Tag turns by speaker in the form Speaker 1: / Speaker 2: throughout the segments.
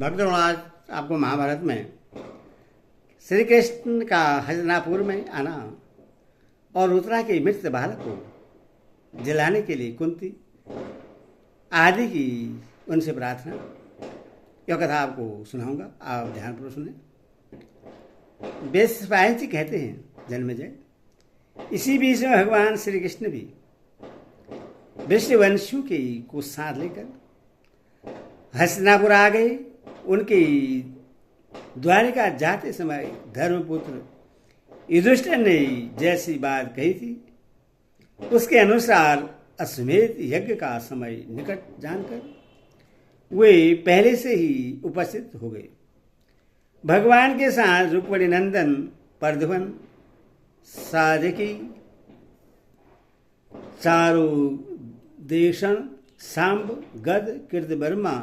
Speaker 1: भक्तों, आज आपको महाभारत में श्री कृष्ण का हस्तिनापुर में आना और उत्तरा के मृत बालक को जलाने के लिए कुंती आदि की उनसे प्रार्थना, यह कथा आपको सुनाऊंगा। आप ध्यानपूर्वक सुने। वेद जी कहते हैं जन्मेजय, इसी बीच में भगवान श्री कृष्ण भी वृषवंशियों के को साथ लेकर हस्तिनापुर आ गए। उनके द्वारिका जाते समय धर्मपुत्र युधिष्ठिर ने जैसी बात कही थी उसके अनुसार अश्वमेध यज्ञ का समय निकट जानकर वे पहले से ही उपस्थित हो गए। भगवान के साथ रुक्मिणी नंदन प्रद्युम्न सात्यकी चारुदेशन सांब गद कीर्तिवर्मा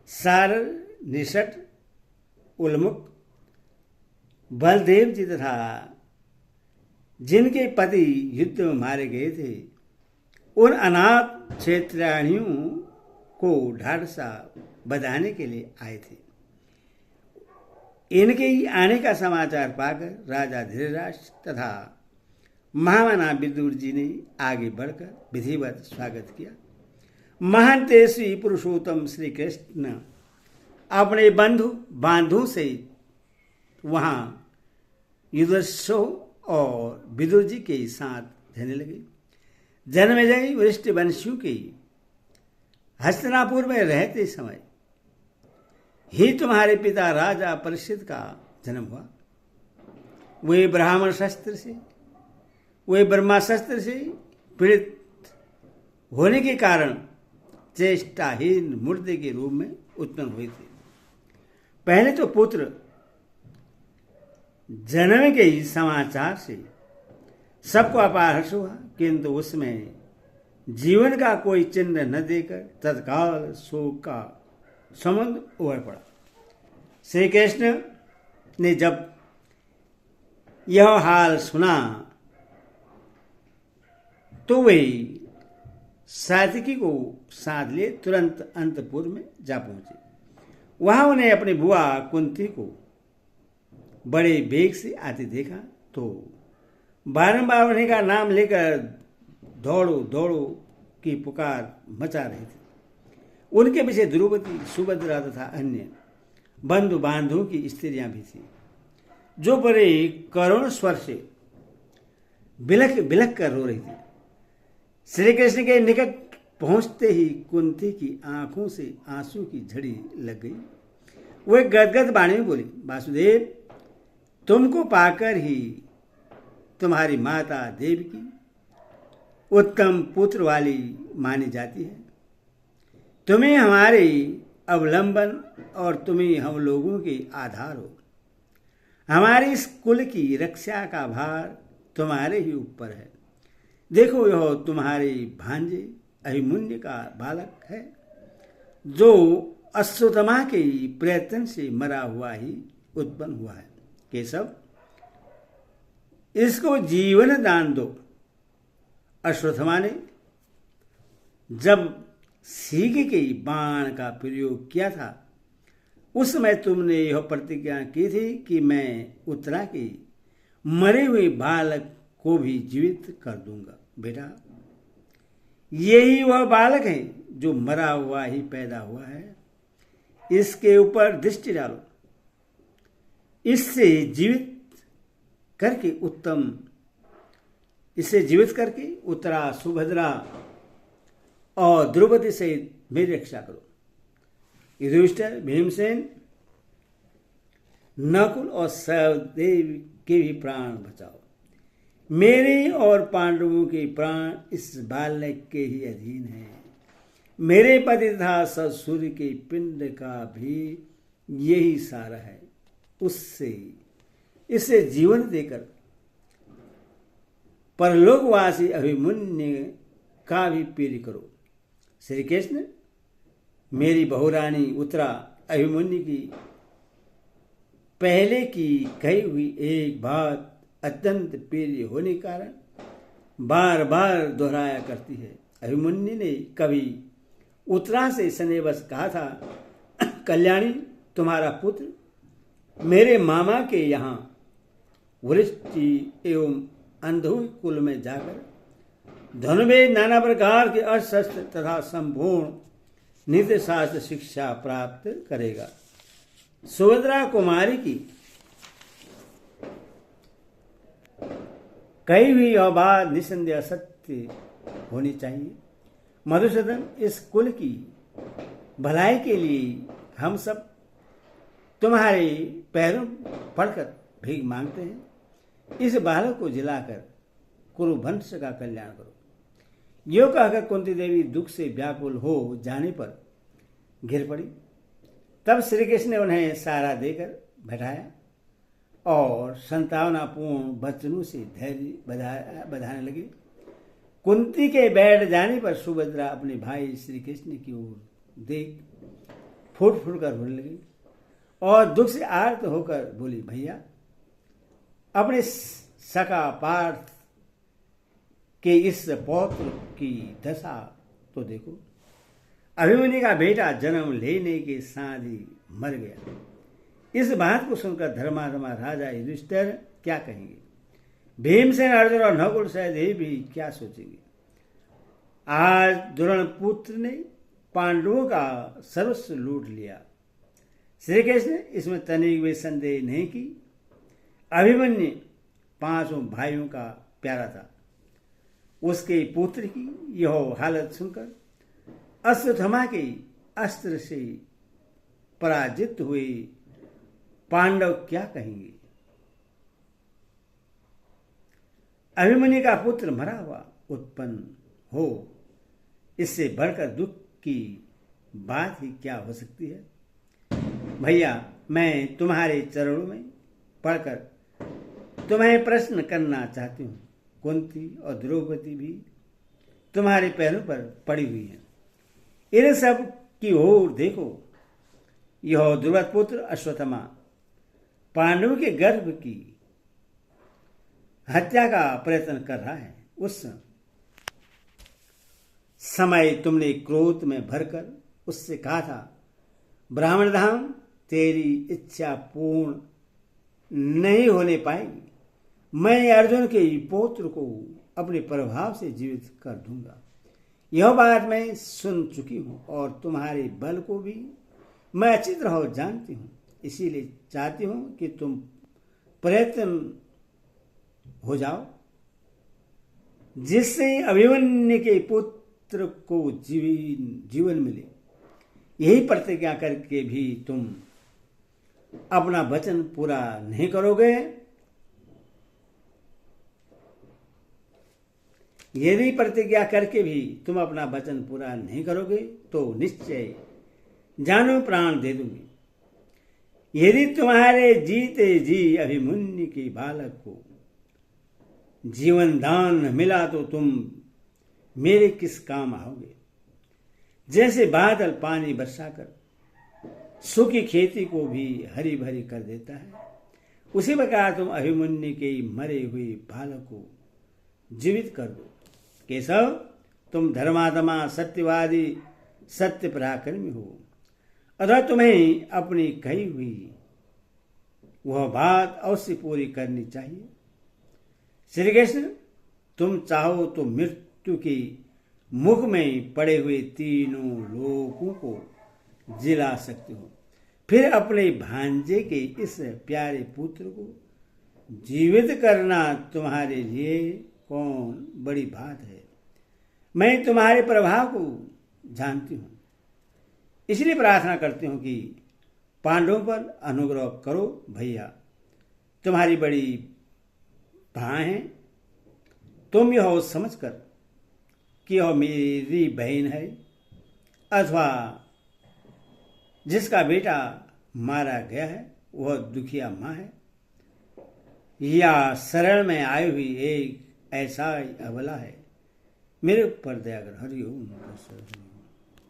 Speaker 1: सारर निषट उल्मुख बलदेव जी तथा जिनके पति युद्ध में मारे गए थे उन अनाथ क्षेत्राणियों को ढाढ़सा बधाने के लिए आए थे। इनके ही आने का समाचार पाकर राजा धीरराष्ट्र तथा महामना विदुर जी ने आगे बढ़कर विधिवत स्वागत किया। महान तेजस्वी पुरुषोत्तम श्री कृष्ण अपने बांधु से वहां युधिष्ठिर और विदुर जी के साथ रहने लगे। जन्मेजय वरिष्ठ वंशियों के हस्तिनापुर में रहते समय ही तुम्हारे पिता राजा परीक्षित का जन्म हुआ। वे ब्रह्मास्त्र से पीड़ित होने के कारण चेष्टाहीन मुर्दे के रूप में उत्पन्न हुए थे। पहले तो पुत्र जन्म के समाचार से सबको अपार हर्ष हुआ, किंतु उसमें जीवन का कोई चिन्ह न देकर तत्काल शोक का समुद्र उभर पड़ा। श्री कृष्ण ने जब यह हाल सुना तो वे सात्यकी को साथ लिए तुरंत अंतपुर में जा पहुंचे। वहां उन्हें अपनी बुआ कुंती को बड़े वेग से आते देखा तो बारंबार उन्हीं का नाम लेकर दौड़ो दौड़ो की पुकार मचा रहे थे। उनके पीछे द्रौपदी, सुभद्रा तथा अन्य बंधु बांधवों की स्त्रियां भी थी, जो बड़े करुण स्वर से बिलख बिलख कर रो रही थी। श्री कृष्ण के निकट पहुंचते ही कुंती की आंखों से आंसू की झड़ी लग गई। वह गदगद वाणी में बोली, वासुदेव, तुमको पाकर ही तुम्हारी माता देवकी उत्तम पुत्र वाली मानी जाती है। तुम्हें हमारे अवलंबन और तुम्हें हम लोगों के आधार हो। हमारे इस कुल की रक्षा का भार तुम्हारे ही ऊपर है। देखो, यह तुम्हारे भांजे अभिमन्यु का बालक है, जो अश्वत्थामा के प्रयत्न से मरा हुआ ही उत्पन्न हुआ है। केशव, इसको जीवन दान दो। अश्वत्थामा ने जब सींग के बाण का प्रयोग किया था उस समय तुमने यह प्रतिज्ञा की थी कि मैं उत्तरा के मरे हुए बालक को भी जीवित कर दूंगा। बेटा, यही वह बालक है जो मरा हुआ ही पैदा हुआ है। इसके ऊपर दृष्टि डालो। इससे जीवित करके उत्तरा, सुभद्रा और द्रौपदी सहित मेरी रक्षा करो। युधिष्ठिर, भीमसेन, नकुल और सहदेव के भी प्राण बचाओ। मेरे और पांडवों के प्राण इस बालक के ही अधीन हैं। मेरे पति तथा ससुर के पिंड का भी यही सारा है। इसे जीवन देकर परलोकवासी अभिमन्यु का भी पीड़ करो। श्री कृष्ण, मेरी बहुरानी उत्तरा अभिमन्यु की पहले की कही हुई एक बात अत्यंत प्रिय होने के कारण बार बार दोहराया करती है। अभिमन्यु ने कभी उत्तरा से स्नेहवश कहा था, कल्याणी, तुम्हारा पुत्र मेरे मामा के यहाँ वृष्टि एवं अंधो कुल में जाकर धनुर्वेद नाना प्रकार के अस्त्र तथा संपूर्ण नित्य शास्त्र शिक्षा प्राप्त करेगा। सुभद्रा कुमारी की कई हुई यह बात निसंदेह सत्य होनी चाहिए। मधुसूदन, इस कुल की भलाई के लिए हम सब तुम्हारे पैरों पड़कर भीख मांगते हैं। इस बालक को जिलाकर कुरुवंश का कल्याण करो। यो कहकर कुंती देवी दुख से व्याकुल हो जाने पर गिर पड़ी। तब श्री कृष्ण ने उन्हें सहारा देकर बैठाया और संतावनापूर्ण वचनों से धैर्य बधाने लगे। कुंती के बैठ जाने पर सुभद्रा अपने भाई श्री कृष्ण की ओर देख फूट फूट कर रोने लगी और दुख से आर्त होकर बोली, भैया अपने सका पार्थ के इस पौत्र की दशा तो देखो। अभिमन्यु का बेटा जन्म लेने के साथ ही मर गया। इस बात को सुनकर धर्मात्मा राजा युधिष्ठिर क्या कहेंगे? भीमसेन, अर्जुन और नकुल सहदेव भी क्या सोचेंगे? आज द्रोण पुत्र ने पांडवों का सर्वस्व लूट लिया। श्री कृष्ण ने इसमें तनिक भी संदेह नहीं की। अभिमन्यु पांचों भाइयों का प्यारा था। उसके पुत्र की यह हालत सुनकर अश्वत्थामा के अस्त्र से पराजित हुए पांडव क्या कहेंगे? अभिमन्यु का पुत्र मरा हुआ उत्पन्न हो, इससे बढ़कर दुख की बात ही क्या हो सकती है? भैया, मैं तुम्हारे चरणों में पढ़कर तुम्हें प्रश्न करना चाहती हूँ। कुंती और द्रौपदी भी तुम्हारे पैरों पर पड़ी हुई हैं। इन सब की ओर देखो। यह द्रुपद पुत्र अश्वत्थामा पांडवों के गर्भ की हत्या का प्रयत्न कर रहा है। उस समय तुमने क्रोध में भरकर उससे कहा था, ब्राह्मण धाम तेरी इच्छा पूर्ण नहीं होने पाएगी। मैं अर्जुन के पौत्र को अपने प्रभाव से जीवित कर दूंगा। यह बात मैं सुन चुकी हूं और तुम्हारे बल को भी मैं अच्छी तरह जानती हूं। इसीलिए चाहती हूं कि तुम प्रयत्न हो जाओ, जिससे अभिमन्यु के पुत्र को जीवन मिले। यही प्रतिज्ञा करके भी तुम अपना वचन पूरा नहीं करोगे। यदि प्रतिज्ञा करके भी तुम अपना वचन पूरा नहीं करोगे तो निश्चय जानो प्राण दे दूंगी। यदि तुम्हारे जीते जी अभिमन्यु के बालक को जीवन दान मिला तो तुम मेरे किस काम आओगे? जैसे बादल पानी बरसाकर सूखी खेती को भी हरी भरी कर देता है, उसी प्रकार तुम अभिमन्यु के मरे हुए बालक को जीवित कर दो। केशव, तुम धर्मात्मा, सत्यवादी, सत्य पराक्रमी हो, अतः तुम्हें अपनी कही हुई वह बात अवश्य पूरी करनी चाहिए। श्री कृष्ण, तुम चाहो तो मृत्यु के मुख में पड़े हुए तीनों लोगों को जिला सकते हो, फिर अपने भांजे के इस प्यारे पुत्र को जीवित करना तुम्हारे लिए कौन बड़ी बात है? मैं तुम्हारे प्रभाव को जानती हूं, इसलिए प्रार्थना करती हूं कि पांडवों पर अनुग्रह करो। भैया, तुम्हारी बड़ी भाएं हैं। तुम यह समझकर कि यह मेरी बहन है अथवा जिसका बेटा मारा गया है वह दुखिया माँ है, या शरण में आई हुई एक ऐसा अबला है, मेरे ऊपर दया कर। हरि ओम।